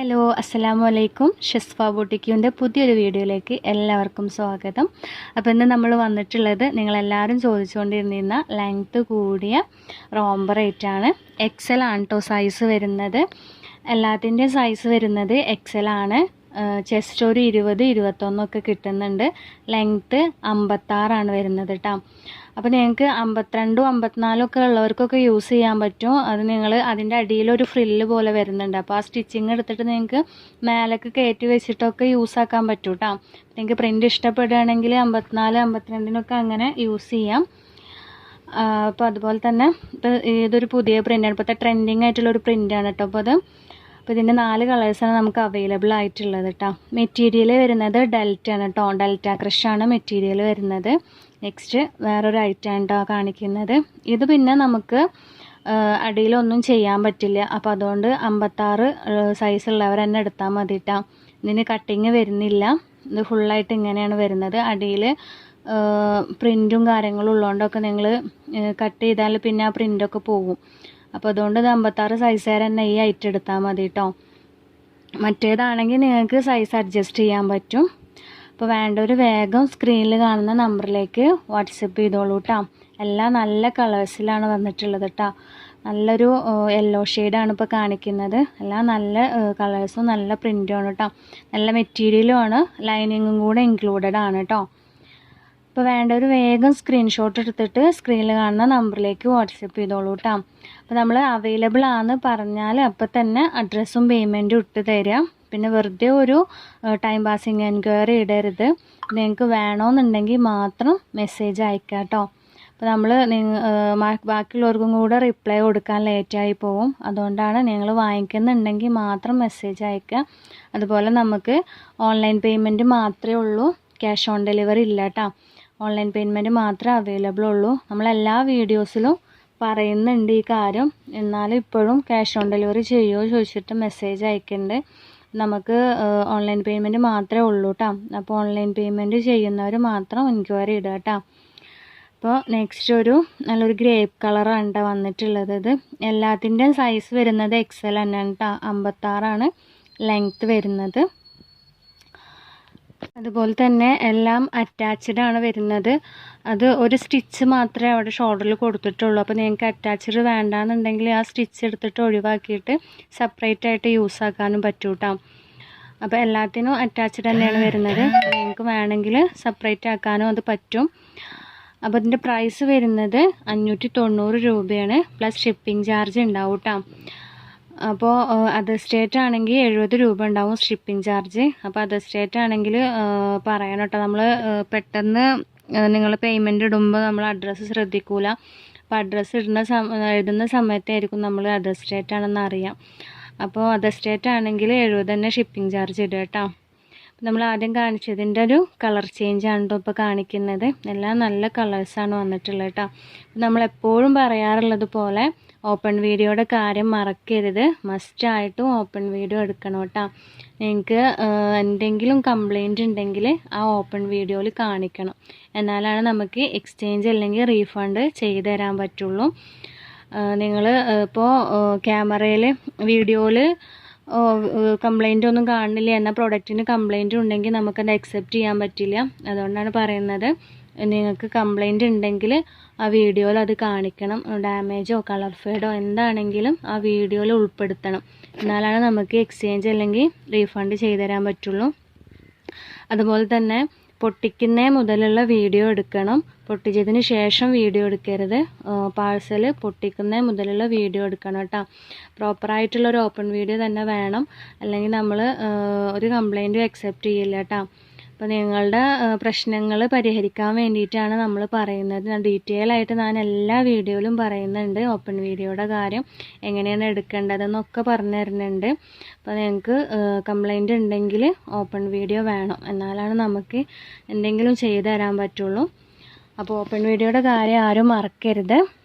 Hello അസ്സലാമു അലൈക്കും. ഷെസ്ഫ ബൂട്ടിക്കിൻ്റെ പുതിയൊരു വീഡിയോയിലേക്ക് എല്ലാവർക്കും സ്വാഗതം. അപ്പോൾ ഇന്ന് നമ്മൾ വന്നിട്ടുള്ളത് നിങ്ങളെല്ലാവരും ചോദിച്ചുകൊണ്ടിരുന്ന ലെങ്ത്ത് കൂടിയ റോംബറേറ്റാണ്. എക്സൽ ആണ് കേട്ടോ സൈസ് വരുന്നത്. എല്ലാത്തിൻ്റെയും സൈസ് വരുന്നത് എക്സൽ ആണ്. ചെസ്റ്റ് ഒരു 20-21 കിട്ടുന്നുണ്ട്. ലെങ്ത്ത് 56 വരുന്നത് കേട്ടോ. അപ്പോൾ നിങ്ങൾക്ക് 52 54 ഉള്ളവർക്കൊക്കെ യൂസ് ചെയ്യാൻ പറ്റും. അത് നിങ്ങൾ അതിൻ്റെ അടിയിലൊരു ഫ്രില്ല് പോലെ വരുന്നുണ്ട്. അപ്പോൾ ആ സ്റ്റിച്ചിങ് എടുത്തിട്ട് നിങ്ങൾക്ക് മേലേക്ക് കയറ്റി വെച്ചിട്ടൊക്കെ യൂസ് ആക്കാൻ പറ്റും കേട്ടോ. നിങ്ങൾക്ക് പ്രിൻ്റ് ഇഷ്ടപ്പെടുകയാണെങ്കിൽ 54 52 അങ്ങനെ യൂസ് ചെയ്യാം. അപ്പോൾ അതുപോലെ തന്നെ ഇതൊരു പുതിയ പ്രിൻ്റാണ്, ഇപ്പോഴത്തെ ട്രെൻഡിങ് ആയിട്ടുള്ളൊരു പ്രിൻ്റാണ് കേട്ടോ. അപ്പോൾ ഇതിൻ്റെ 4 കളേഴ്സാണ് നമുക്ക് അവൈലബിൾ ആയിട്ടുള്ളത് കേട്ടോ. മെറ്റീരിയൽ വരുന്നത് ഡെൽറ്റ ആണ് കേട്ടോ. ഡെൽറ്റ ക്രഷാണ് മെറ്റീരിയൽ വരുന്നത്. നെക്സ്റ്റ് വേറൊരു ഐറ്റം കേട്ടോ കാണിക്കുന്നത്. ഇത് പിന്നെ നമുക്ക് അടിയിലൊന്നും ചെയ്യാൻ പറ്റില്ല. അപ്പോൾ അതുകൊണ്ട് 56 സൈസുള്ളവർ തന്നെ എടുത്താൽ മതി കേട്ടോ. ഇതിന് കട്ടിങ് വരുന്നില്ല. ഇത് ഫുള്ളായിട്ട് ഇങ്ങനെയാണ് വരുന്നത്. അടിയിൽ പ്രിൻറ്റും കാര്യങ്ങളും ഉള്ളതുകൊണ്ടൊക്കെ നിങ്ങൾ കട്ട് ചെയ്താൽ പിന്നെ ആ പ്രിൻ്റൊക്കെ പോകും. അപ്പോൾ അതുകൊണ്ട് ഇത് 56 സൈസുകാർ തന്നെ ഈ ഐറ്റം എടുത്താൽ മതി കേട്ടോ. മറ്റേതാണെങ്കിൽ നിങ്ങൾക്ക് സൈസ് അഡ്ജസ്റ്റ് ചെയ്യാൻ പറ്റും. അപ്പോൾ വേണ്ടവർ വേഗം സ്ക്രീനിൽ കാണുന്ന നമ്പറിലേക്ക് വാട്സപ്പ് ചെയ്തോളൂ കേട്ടോ. എല്ലാം നല്ല കളേഴ്സിലാണ് വന്നിട്ടുള്ളത് കേട്ടോ. നല്ലൊരു യെല്ലോ ഷെയ്ഡാണ് ഇപ്പോൾ കാണിക്കുന്നത്. എല്ലാം നല്ല കളേഴ്സും നല്ല പ്രിൻറ്റുമാണ് കേട്ടോ. നല്ല മെറ്റീരിയലും ആണ്. ലൈനിങ്ങും കൂടെ ഇൻക്ലൂഡഡ് ആണ് കേട്ടോ. അപ്പോൾ വേണ്ടവർ വേഗം സ്ക്രീൻഷോട്ട് എടുത്തിട്ട് സ്ക്രീനിൽ കാണുന്ന നമ്പറിലേക്ക് വാട്സപ്പ് ചെയ്തോളൂ കേട്ടോ. അപ്പോൾ നമ്മൾ അവൈലബിൾ ആണെന്ന് പറഞ്ഞാൽ അപ്പോൾ തന്നെ അഡ്രസ്സും പേയ്മെൻറ്റും ഇട്ട് തരാം. പിന്നെ വെറുതെ ഒരു ടൈം പാസിങ് എൻക്വയറി ഇടരുത്. നിങ്ങൾക്ക് വേണമെന്നുണ്ടെങ്കിൽ മാത്രം മെസ്സേജ് അയക്കാം കേട്ടോ. അപ്പോൾ നമ്മൾ ബാക്കിയുള്ളവർക്കും കൂടെ റിപ്ലൈ കൊടുക്കാൻ ലേറ്റായി പോകും. അതുകൊണ്ടാണ് നിങ്ങൾ വാങ്ങിക്കുന്നുണ്ടെങ്കിൽ മാത്രം മെസ്സേജ് അയക്കുക. അതുപോലെ നമുക്ക് ഓൺലൈൻ പേയ്മെൻറ്റ് മാത്രമേ ഉള്ളൂ, ക്യാഷ് ഓൺ ഡെലിവറി ഇല്ല കേട്ടോ. ഓൺലൈൻ പേയ്മെൻറ്റ് മാത്രമേ അവൈലബിൾ ഉള്ളൂ. നമ്മളെല്ലാ വീഡിയോസിലും പറയുന്നുണ്ട് ഈ കാര്യം. എന്നാലും ഇപ്പോഴും ക്യാഷ് ഓൺ ഡെലിവറി ചെയ്യുമോ ചോദിച്ചിട്ട് മെസ്സേജ് അയക്കുന്നുണ്ട്. നമുക്ക് ഓൺലൈൻ പേയ്മെൻറ്റ് മാത്രമേ ഉള്ളൂ കേട്ടോ. അപ്പോൾ ഓൺലൈൻ പേയ്മെൻറ്റ് ചെയ്യുന്നവർ മാത്രം എൻക്വയറി ഇടുക കേട്ടോ. അപ്പോൾ നെക്സ്റ്റ് ഒരു നല്ലൊരു ഗ്രേപ്പ് കളറാണ് കേട്ടോ വന്നിട്ടുള്ളത്. ഇത് എല്ലാത്തിൻ്റെയും സൈസ് വരുന്നത് എക്സൽ തന്നെയാണ് കേട്ടോ. 56 ലെങ്ത്ത് വരുന്നത്. അതുപോലെ തന്നെ എല്ലാം അറ്റാച്ച്ഡ് ആണ് വരുന്നത്. അത് ഒരു സ്റ്റിച്ച് മാത്രമേ അവിടെ ഷോൾഡറിൽ കൊടുത്തിട്ടുള്ളൂ. അപ്പോൾ നിങ്ങൾക്ക് അറ്റാച്ച്ഡ് വേണ്ടാന്നുണ്ടെങ്കിൽ ആ സ്റ്റിച്ച് എടുത്തിട്ട് ഒഴിവാക്കിയിട്ട് സെപ്പറേറ്റ് ആയിട്ട് യൂസ് ആക്കാനും പറ്റും കേട്ടോ. അപ്പോൾ എല്ലാത്തിനും അറ്റാച്ച്ഡ് തന്നെയാണ് വരുന്നത്. നിങ്ങൾക്ക് വേണമെങ്കിൽ സെപ്പറേറ്റ് ആക്കാനും അത് പറ്റും. അപ്പോൾ ഇതിൻ്റെ പ്രൈസ് വരുന്നത് 590 രൂപയാണ്. പ്ലസ് ഷിപ്പിംഗ് ചാർജ് ഉണ്ടാവും കേട്ടോ. അപ്പോൾ അതർ സ്റ്റേറ്റ് ആണെങ്കിൽ 70 രൂപ ഉണ്ടാവും ഷിപ്പിംഗ് ചാർജ്. അപ്പോൾ അതർ സ്റ്റേറ്റ് ആണെങ്കിൽ പറയണം കേട്ടോ. നമ്മൾ പെട്ടെന്ന് നിങ്ങൾ പേയ്മെൻറ്റ് ഇടുമ്പോൾ നമ്മൾ അഡ്രസ്സ് ശ്രദ്ധിക്കൂല. അപ്പോൾ അഡ്രസ്സ് എഴുതുന്ന സമയത്തായിരിക്കും നമ്മൾ അതർ സ്റ്റേറ്റ് ആണെന്ന് അറിയാം. അപ്പോൾ അതർ സ്റ്റേറ്റ് ആണെങ്കിൽ 70 തന്നെ ഷിപ്പിംഗ് ചാർജ് ഇടുക കേട്ടോ. നമ്മൾ ആദ്യം കാണിച്ചതിൻ്റെ ഒരു കളർ ചേഞ്ച് ആണ് കേട്ടോ ഇപ്പോൾ കാണിക്കുന്നത്. എല്ലാം നല്ല കളേഴ്സാണ് വന്നിട്ടുള്ളത് കേട്ടോ. നമ്മളെപ്പോഴും പറയാറുള്ളത് പോലെ ഓപ്പൺ വീഡിയോയുടെ കാര്യം മറക്കരുത്. മസ്റ്റായിട്ടും ഓപ്പൺ വീഡിയോ എടുക്കണം കേട്ടോ. നിങ്ങൾക്ക് എന്തെങ്കിലും കംപ്ലൈൻറ്റ് ഉണ്ടെങ്കിൽ ആ ഓപ്പൺ വീഡിയോയിൽ കാണിക്കണം. എന്നാലാണ് നമുക്ക് എക്സ്ചേഞ്ച് അല്ലെങ്കിൽ റീഫണ്ട് ചെയ്ത് തരാൻ പറ്റുള്ളൂ. നിങ്ങൾ ഇപ്പോൾ ക്യാമറയിൽ വീഡിയോയിൽ കംപ്ലൈൻ്റ് ഒന്നും കാണുന്നില്ല, എന്നാൽ പ്രൊഡക്റ്റിന് കംപ്ലൈൻറ്റ് ഉണ്ടെങ്കിൽ നമുക്കത് അക്സെപ്റ്റ് ചെയ്യാൻ പറ്റില്ല. അതുകൊണ്ടാണ് പറയുന്നത്, നിങ്ങൾക്ക് കംപ്ലൈൻറ്റ് ഉണ്ടെങ്കിൽ ആ വീഡിയോയിൽ അത് കാണിക്കണം. ഡാമേജോ കളർ ഫേഡോ എന്താണെങ്കിലും ആ വീഡിയോയിൽ ഉൾപ്പെടുത്തണം. എന്നാലാണ് നമുക്ക് എക്സ്ചേഞ്ച് അല്ലെങ്കിൽ റീഫണ്ട് ചെയ്ത് തരാൻ പറ്റുള്ളൂ. അതുപോലെ തന്നെ പൊട്ടിക്കുന്ന മുതലുള്ള വീഡിയോ എടുക്കണം. പൊട്ടിച്ചതിന് ശേഷം വീഡിയോ എടുക്കരുത്. പാഴ്സൽ പൊട്ടിക്കുന്ന മുതലുള്ള വീഡിയോ എടുക്കണം കേട്ടോ. പ്രോപ്പറായിട്ടുള്ളൊരു ഓപ്പൺ വീഡിയോ തന്നെ വേണം. അല്ലെങ്കിൽ നമ്മൾ ഒരു കംപ്ലൈൻറ്റും അക്സെപ്റ്റ് ചെയ്യില്ല കേട്ടോ. അപ്പോൾ നിങ്ങളുടെ പ്രശ്നങ്ങൾ പരിഹരിക്കാൻ വേണ്ടിയിട്ടാണ് നമ്മൾ പറയുന്നത്. ഡീറ്റെയിൽ ആയിട്ട് ഞാൻ എല്ലാ വീഡിയോയിലും പറയുന്നുണ്ട്. ഓപ്പൺ വീഡിയോയുടെ കാര്യം എങ്ങനെയാണ് എടുക്കേണ്ടതെന്നൊക്കെ പറഞ്ഞു തരുന്നുണ്ട്. അപ്പോൾ നിങ്ങൾക്ക് കംപ്ലൈൻറ്റ് ഉണ്ടെങ്കിൽ ഓപ്പൺ വീഡിയോ വേണം. എന്നാലാണ് നമുക്ക് എന്തെങ്കിലും ചെയ്തു തരാൻ പറ്റുള്ളൂ. അപ്പോൾ ഓപ്പൺ വീഡിയോയുടെ കാര്യം ആരും മറക്കരുത്.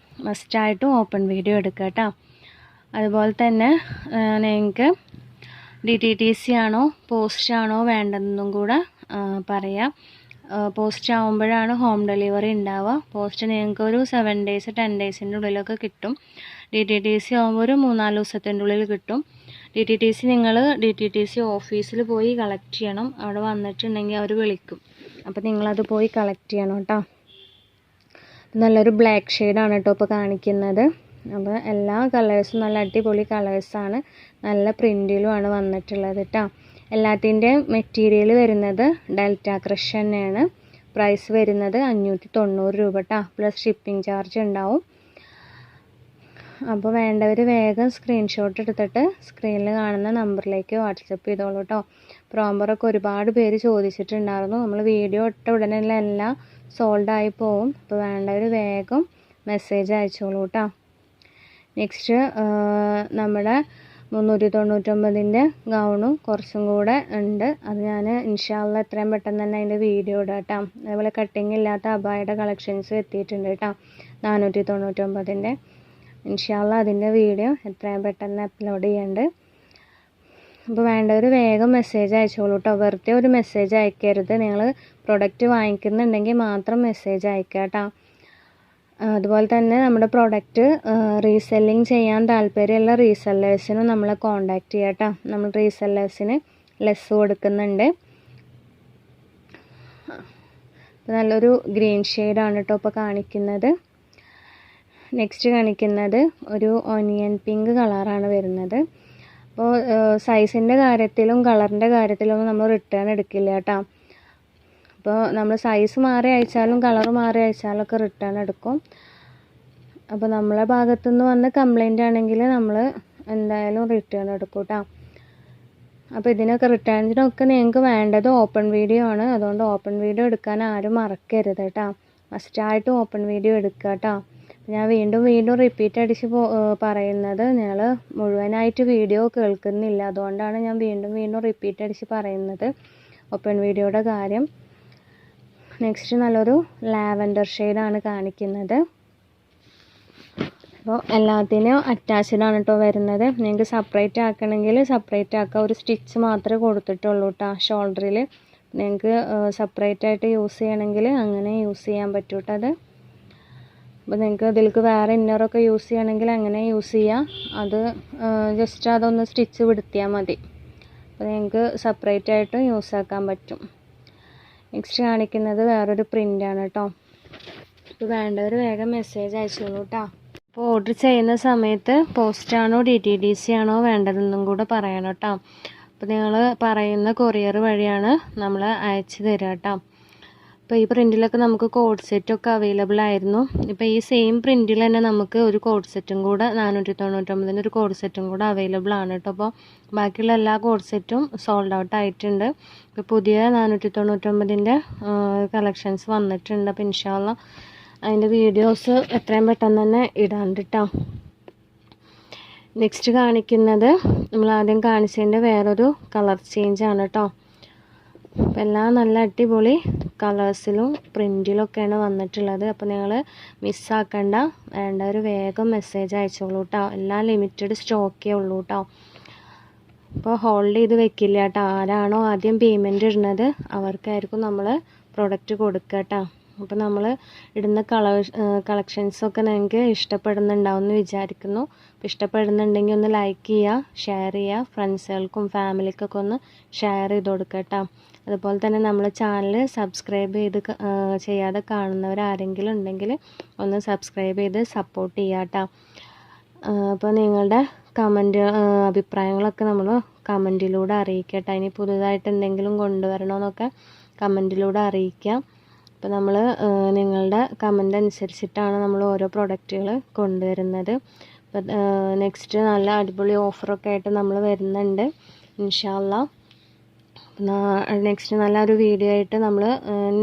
മസ്റ്റായിട്ടും ഓപ്പൺ വീഡിയോ എടുക്കുക കേട്ടോ. അതുപോലെ തന്നെ നിങ്ങൾക്ക് DTTC ആണോ പോസ്റ്റ് ആണോ വേണ്ടതെന്നും കൂടെ പറയാം. പോസ്റ്റ് ആകുമ്പോഴാണ് ഹോം ഡെലിവറി ഉണ്ടാവുക. പോസ്റ്റ് നിങ്ങൾക്ക് ഒരു 7 days 10 days ഉള്ളിലൊക്കെ കിട്ടും. DTTC ആകുമ്പോൾ ഒരു 3-4 ദിവസത്തിൻ്റെ ഉള്ളിൽ കിട്ടും. DTTC നിങ്ങൾ DTTC ഓഫീസിൽ പോയി കളക്ട് ചെയ്യണം. അവിടെ വന്നിട്ടുണ്ടെങ്കിൽ അവർ വിളിക്കും. അപ്പോൾ നിങ്ങളത് പോയി കളക്ട് ചെയ്യണം കേട്ടോ. നല്ലൊരു ബ്ലാക്ക് ഷെയ്ഡാണ് കേട്ടോ ഇപ്പോൾ കാണിക്കുന്നത്. അപ്പോൾ എല്ലാ കളേഴ്സും നല്ല അടിപൊളി കളേഴ്സാണ്. നല്ല പ്രിൻറ്റിലുമാണ് വന്നിട്ടുള്ളത് കേട്ടോ. എല്ലാത്തിൻ്റെ മെറ്റീരിയൽ വരുന്നത് ഡെൽറ്റ ക്രഷ് തന്നെയാണ്. പ്രൈസ് വരുന്നത് 590 രൂപ കേട്ടോ. പ്ലസ് ഷിപ്പിംഗ് ചാർജ് ഉണ്ടാവും. അപ്പോൾ വേണ്ടവർ വേഗം സ്ക്രീൻഷോട്ട് എടുത്തിട്ട് സ്ക്രീനിൽ കാണുന്ന നമ്പറിലേക്ക് വാട്സപ്പ് ചെയ്തോളൂ കേട്ടോ. പ്രോംബറൊക്കെ ഒരുപാട് പേര് ചോദിച്ചിട്ടുണ്ടായിരുന്നു. നമ്മൾ വീഡിയോ ഇട്ട ഉടനെ എല്ലാം സോൾഡായി പോവും. അപ്പോൾ വേണ്ടവർ വേഗം മെസ്സേജ് അയച്ചോളൂ കേട്ടോ. നെക്സ്റ്റ് നമ്മുടെ 399ൻ്റെ ഗൗണും കുറച്ചും കൂടെ ഉണ്ട്. അത് ഞാൻ ഇൻഷാല്ല എത്രയും പെട്ടെന്ന് തന്നെ അതിൻ്റെ വീഡിയോ ഇടാം കേട്ടോ. അതേപോലെ കട്ടിങ് ഇല്ലാത്ത അബായുടെ കളക്ഷൻസ് എത്തിയിട്ടുണ്ട് കേട്ടോ. 499ൻ്റെ ഇൻഷാല്ല അതിൻ്റെ വീഡിയോ എത്രയും പെട്ടെന്ന് അപ്ലോഡ് ചെയ്യുന്നുണ്ട്. അപ്പോൾ വേണ്ടവർ വേഗം മെസ്സേജ് അയച്ചോളൂ കേട്ടോ. വെറുതെ ഒരു മെസ്സേജ് അയക്കരുത്. നിങ്ങൾ പ്രൊഡക്റ്റ് വാങ്ങിക്കുന്നുണ്ടെങ്കിൽ മാത്രം മെസ്സേജ് അയക്കുക കേട്ടോ. അതുപോലെ തന്നെ നമ്മുടെ പ്രൊഡക്റ്റ് റീസെല്ലിങ് ചെയ്യാൻ താല്പര്യമുള്ള റീസെല്ലേഴ്സിനും നമ്മളെ കോൺടാക്റ്റ് ചെയ്യുക കേട്ടോ. നമ്മൾ റീസെല്ലേഴ്സിന് ലെസ് കൊടുക്കുന്നുണ്ട്. നല്ലൊരു ഗ്രീൻ ഷെയ്ഡാണ് കേട്ടോ ഇപ്പോൾ കാണിക്കുന്നത്. നെക്സ്റ്റ് കാണിക്കുന്നത് ഒരു ഓനിയൻ പിങ്ക് കളറാണ് വരുന്നത്. അപ്പോൾ സൈസിൻ്റെ കാര്യത്തിലും കളറിൻ്റെ കാര്യത്തിലും നമ്മൾ റിട്ടേൺ എടുക്കില്ല കേട്ടോ. അപ്പോൾ നമ്മൾ സൈസ് മാറി അയച്ചാലും കളർ മാറി അയച്ചാലും ഒക്കെ റിട്ടേൺ എടുക്കും. അപ്പോൾ നമ്മളെ ഭാഗത്തുനിന്ന് വന്ന കംപ്ലൈൻ്റ് ആണെങ്കിൽ നമ്മൾ എന്തായാലും റിട്ടേൺ എടുക്കും കേട്ടോ. അപ്പോൾ ഇതിനൊക്കെ റിട്ടേൺസിനൊക്കെ നിങ്ങൾക്ക് വേണ്ടത് ഓപ്പൺ വീഡിയോ ആണ്. അതുകൊണ്ട് ഓപ്പൺ വീഡിയോ എടുക്കാൻ ആരും മറക്കരുത് കേട്ടോ. മസ്റ്റായിട്ട് ഓപ്പൺ വീഡിയോ എടുക്കുക കേട്ടോ. ഞാൻ വീണ്ടും റിപ്പീറ്റ് അടിച്ച് പറയുന്നത്, നിങ്ങൾ മുഴുവനായിട്ട് വീഡിയോ കേൾക്കുന്നില്ല. അതുകൊണ്ടാണ് ഞാൻ വീണ്ടും റിപ്പീറ്റ് അടിച്ച് പറയുന്നത് ഓപ്പൺ വീഡിയോയുടെ കാര്യം. നെക്സ്റ്റ് നല്ലൊരു ലാവൻഡർ ഷെയ്ഡാണ് കാണിക്കുന്നത്. അപ്പോൾ എല്ലാത്തിനും അറ്റാച്ച്ഡ് ആണ് കേട്ടോ വരുന്നത്. നിങ്ങൾക്ക് സെപ്പറേറ്റ് ആക്കണമെങ്കിൽ സെപ്പറേറ്റ് ആക്കുക. ഒരു സ്റ്റിച്ച് മാത്രമേ കൊടുത്തിട്ടുള്ളൂ കേട്ടോ ഷോൾഡറിൽ. നിങ്ങൾക്ക് സെപ്പറേറ്റ് ആയിട്ട് യൂസ് ചെയ്യണമെങ്കിൽ അങ്ങനെ യൂസ് ചെയ്യാൻ പറ്റും കേട്ടോ അത്. അപ്പോൾ നിങ്ങൾക്ക് ഇതിലേക്ക് വേറെ ഇന്നറൊക്കെ യൂസ് ചെയ്യണമെങ്കിൽ അങ്ങനെ യൂസ് ചെയ്യാം. അത് ജസ്റ്റ് അതൊന്ന് സ്റ്റിച്ച് പിടുത്തിയാൽ മതി. അപ്പോൾ നിങ്ങൾക്ക് സെപ്പറേറ്റ് ആയിട്ടും യൂസ് ആക്കാൻ പറ്റും. നെക്സ്റ്റ് കാണിക്കുന്നത് വേറൊരു പ്രിൻ്റാണ് കേട്ടോ. അപ്പോൾ വേണ്ടവർ വേഗം മെസ്സേജ് അയച്ചോളൂ കേട്ടോ. അപ്പോൾ ഓർഡർ ചെയ്യുന്ന സമയത്ത് പോസ്റ്റാണോ DTDC ആണോ വേണ്ടതെന്നും കൂടെ പറയണം കേട്ടോ. അപ്പോൾ നിങ്ങൾ പറയുന്ന കൊറിയർ വഴിയാണ് നമ്മൾ അയച്ചു തരിക കേട്ടോ. അപ്പോൾ ഈ പ്രിൻറ്റിലൊക്കെ നമുക്ക് കോഡ് സെറ്റൊക്കെ അവൈലബിൾ ആയിരുന്നു. ഇപ്പോൾ ഈ സെയിം പ്രിൻറ്റിൽ തന്നെ നമുക്ക് ഒരു കോഡ് സെറ്റും കൂടെ 499 ഒരു കോഡ് സെറ്റും കൂടെ അവൈലബിൾ ആണ് കേട്ടോ. അപ്പോൾ ബാക്കിയുള്ള എല്ലാ കോഡ് സെറ്റും സോൾഡ് ഔട്ട് ആയിട്ടുണ്ട്. ഇപ്പോൾ പുതിയ 499ൻ്റെ കളക്ഷൻസ് വന്നിട്ടുണ്ട്. അപ്പോൾ ഇൻഷാല്ല അതിൻ്റെ വീഡിയോസ് എത്രയും പെട്ടെന്ന് തന്നെ ഇടാണ്ട് കേട്ടോ. നെക്സ്റ്റ് കാണിക്കുന്നത് നമ്മൾ ആദ്യം കാണിച്ചതിൻ്റെ വേറൊരു കളർ ചേഞ്ചാണ് കേട്ടോ. അപ്പോൾ എല്ലാം നല്ല അടിപൊളി കളേഴ്സിലും പ്രിൻറ്റിലൊക്കെയാണ് വന്നിട്ടുള്ളത്. അപ്പോൾ നിങ്ങൾ മിസ്സാക്കണ്ട. വേണ്ടവർ വേഗം മെസ്സേജ് അയച്ചോളൂ കേട്ടോ. എല്ലാം ലിമിറ്റഡ് സ്റ്റോക്കേ ഉള്ളൂ കേട്ടോ. അപ്പോൾ ഹോൾഡ് ചെയ്ത് വെക്കില്ല കേട്ടോ. ആരാണോ ആദ്യം പേയ്മെൻറ്റ് ഇടുന്നത് അവർക്കായിരിക്കും നമ്മൾ പ്രൊഡക്റ്റ് കൊടുക്കുക കേട്ടോ. അപ്പോൾ നമ്മൾ ഇടുന്ന കളക്ഷൻസൊക്കെ നിങ്ങൾക്ക് ഇഷ്ടപ്പെടുന്നുണ്ടാവും എന്ന് വിചാരിക്കുന്നു. അപ്പോൾ ഇഷ്ടപ്പെടുന്നുണ്ടെങ്കിൽ ഒന്ന് ലൈക്ക് ചെയ്യുക, ഷെയർ ചെയ്യുക, ഫ്രണ്ട്സുകൾക്കും ഫാമിലിക്കൊക്കെ ഒന്ന് ഷെയർ ചെയ്ത് കൊടുക്കുക കേട്ടോ. അതുപോലെ തന്നെ നമ്മളെ ചാനൽ സബ്സ്ക്രൈബ് ചെയ്യാതെ കാണുന്നവരാരെങ്കിലും ഉണ്ടെങ്കിൽ ഒന്ന് സബ്സ്ക്രൈബ് ചെയ്ത് സപ്പോർട്ട് ചെയ്യുക കേട്ടോ. അപ്പോൾ നിങ്ങളുടെ അഭിപ്രായങ്ങളൊക്കെ നമ്മൾ കമൻറ്റിലൂടെ അറിയിക്കുക കേട്ടോ. ഇനി പുതുതായിട്ട് എന്തെങ്കിലും കൊണ്ടുവരണമെന്നൊക്കെ കമൻറ്റിലൂടെ അറിയിക്കാം. അപ്പോൾ നമ്മൾ നിങ്ങളുടെ കമൻ്റ് അനുസരിച്ചിട്ടാണ് നമ്മൾ ഓരോ പ്രൊഡക്റ്റുകൾ കൊണ്ടുവരുന്നത്. അപ്പോൾ നെക്സ്റ്റ് നല്ല അടിപൊളി ഓഫറൊക്കെ ആയിട്ട് നമ്മൾ വരുന്നുണ്ട് ഇൻഷാല്ല. നെക്സ്റ്റ് നല്ലൊരു വീഡിയോ ആയിട്ട് നമ്മൾ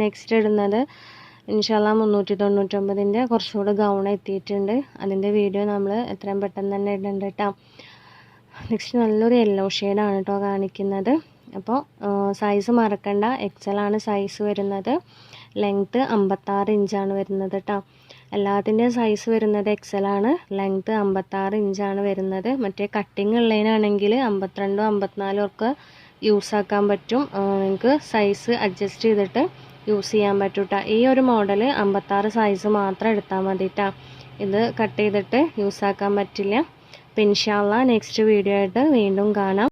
നെക്സ്റ്റ് ഇടുന്നത് ഇൻഷാല്ല 399ൻ്റെ കുറച്ചുകൂടെ ഗൗൺ എത്തിയിട്ടുണ്ട്. അതിൻ്റെ വീഡിയോ നമ്മൾ എത്രയും പെട്ടെന്ന് തന്നെ ഇടുന്നുണ്ട് കേട്ടോ. നെക്സ്റ്റ് നല്ലൊരു യെല്ലോ ഷെയ്ഡാണ് കേട്ടോ കാണിക്കുന്നത്. അപ്പോൾ സൈസ് മറക്കണ്ട, XL ആണ് സൈസ് വരുന്നത്. ലെങ്ത്ത് 56 ഇഞ്ചാണ് വരുന്നത് കേട്ടോ. എല്ലാത്തിൻ്റെയും സൈസ് വരുന്നത് XL ആണ്. ലെങ്ത്ത് 56 ഇഞ്ചാണ് വരുന്നത്. മറ്റേ കട്ടിങ് ഉള്ളതിനാണെങ്കിൽ 52 54 ഒക്കെ യൂസ് ആക്കാൻ പറ്റും. നിങ്ങൾക്ക് സൈസ് അഡ്ജസ്റ്റ് ചെയ്തിട്ട് യൂസ് ചെയ്യാൻ പറ്റും കേട്ടോ. ഈ ഒരു മോഡൽ 56 സൈസ് മാത്രം എടുത്താൽ മതി കേട്ടോ. ഇത് കട്ട് ചെയ്തിട്ട് യൂസ് ആക്കാൻ പറ്റില്ല. അപ്പോൾ ഇൻഷാ അല്ലാഹ് നെക്സ്റ്റ് വീഡിയോ ആയിട്ട് വീണ്ടും കാണാം.